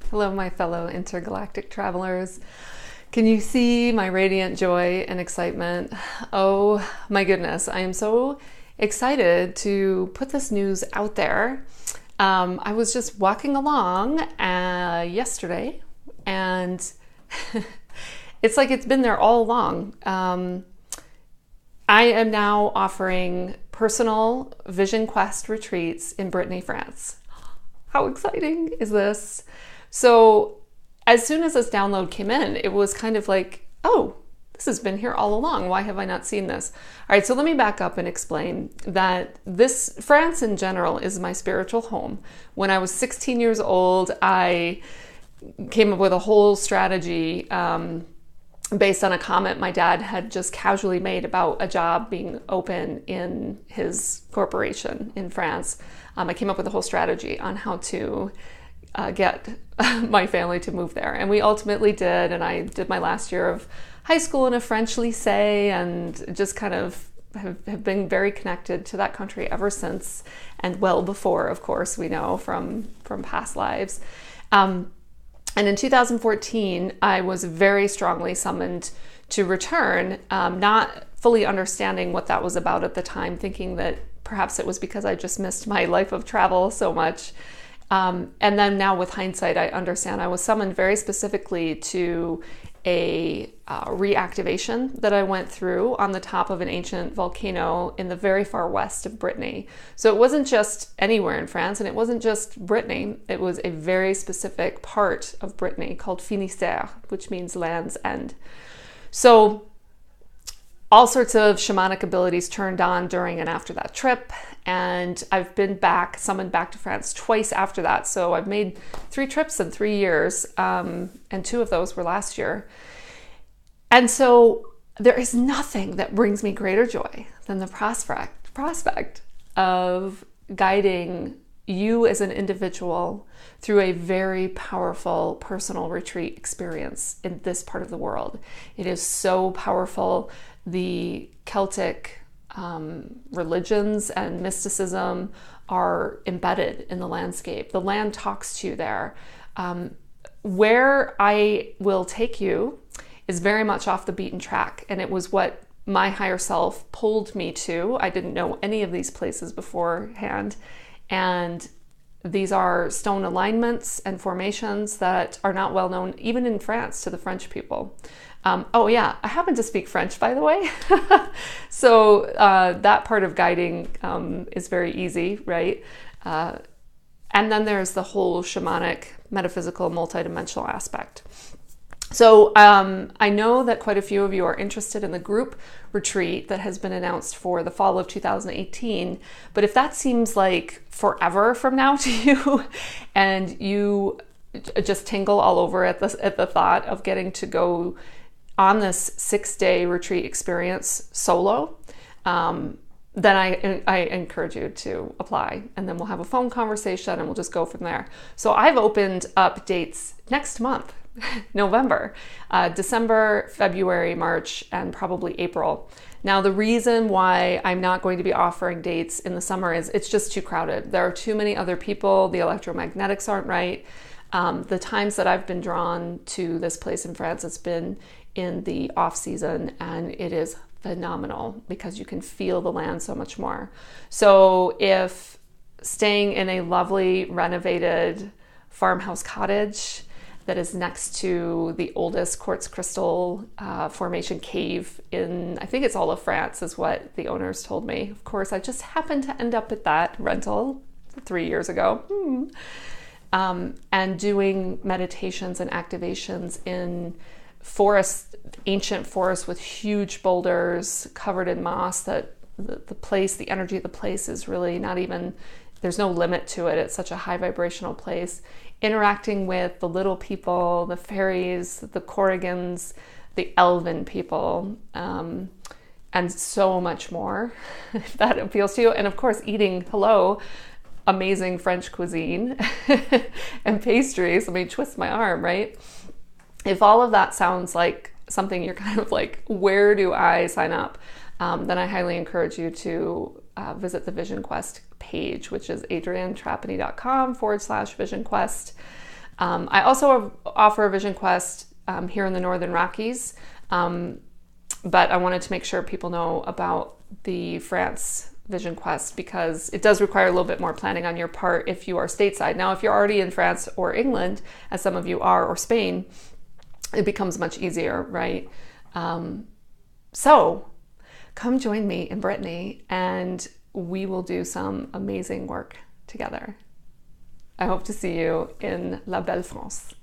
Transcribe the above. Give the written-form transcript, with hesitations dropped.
Hello, my fellow intergalactic travelers. Can you see my radiant joy and excitement? Oh my goodness, I am so excited to put this news out there. I was just walking along yesterday, and it's like it's been there all along. I am now offering personal Visionquest retreats in Brittany, France. How exciting is this? So as soon as this download came in, it was kind of like, oh, this has been here all along. Why have I not seen this? All right, so let me back up and explain that France in general is my spiritual home. When I was 16 years old, I came up with a whole strategy based on a comment my dad had just casually made about a job being open in his corporation in France. I came up with a whole strategy on how to get my family to move there. And we ultimately did. And I did my last year of high school in a French lycée and just kind of have been very connected to that country ever since, and well before, of course, we know from past lives. And in 2014, I was very strongly summoned to return, not fully understanding what that was about at the time, thinking that perhaps it was because I just missed my life of travel so much. And then now with hindsight, I understand I was summoned very specifically to a reactivation that I went through on the top of an ancient volcano in the very far west of Brittany. So it wasn't just anywhere in France, and it wasn't just Brittany. It was a very specific part of Brittany called Finistère, which means land's end. So all sorts of shamanic abilities turned on during and after that trip. And I've been summoned back to France twice after that. So I've made 3 trips in 3 years, and 2 of those were last year. And so there is nothing that brings me greater joy than the prospect of guiding you as an individual through a very powerful personal retreat experience in this part of the world. It is so powerful. The Celtic religions and mysticism are embedded in the landscape. The land talks to you there. Where I will take you is very much off the beaten track, and it was what my higher self pulled me to. I didn't know any of these places beforehand, and these are stone alignments and formations that are not well known even in France to the French people. Oh yeah, I happen to speak French, by the way. So that part of guiding is very easy, right? And then there's the whole shamanic, metaphysical, multidimensional aspect. So I know that quite a few of you are interested in the group retreat that has been announced for the fall of 2018. But if that seems like forever from now to you, and you just tingle all over at the thought of getting to go on this 6-day retreat experience solo, then I encourage you to apply, and then we'll have a phone conversation and we'll just go from there. So I've opened up dates next month, November, December, February, March, and probably April. Now, the reason why I'm not going to be offering dates in the summer is it's just too crowded. There are too many other people. The electromagnetics aren't right. The times that I've been drawn to this place in France, it's been in the off season, and it is phenomenal because you can feel the land so much more. So if staying in a lovely renovated farmhouse cottage that is next to the oldest quartz crystal formation cave in, I think it's all of France, is what the owners told me. Of course, I just happened to end up at that rental 3 years ago. And doing meditations and activations in ancient forests with huge boulders covered in moss, that the energy of the place is really not even, there's no limit to it. It's such a high vibrational place. Interacting with the little people, the fairies, the Corrigans, the elven people, and so much more, if that appeals to you. And of course, eating, amazing French cuisine and pastries. I mean, twist my arm, right? If all of that sounds like something you're kind of like, where do I sign up? Then I highly encourage you to visit the Visionquest page, which is adriantrapani.com/Visionquest. I also offer a Visionquest here in the Northern Rockies, but I wanted to make sure people know about the France Visionquest because it does require a little bit more planning on your part if you are stateside. Now, if you're already in France or England, as some of you are, or Spain, it becomes much easier, right? So come join me in Brittany and we will do some amazing work together. I hope to see you in La Belle France.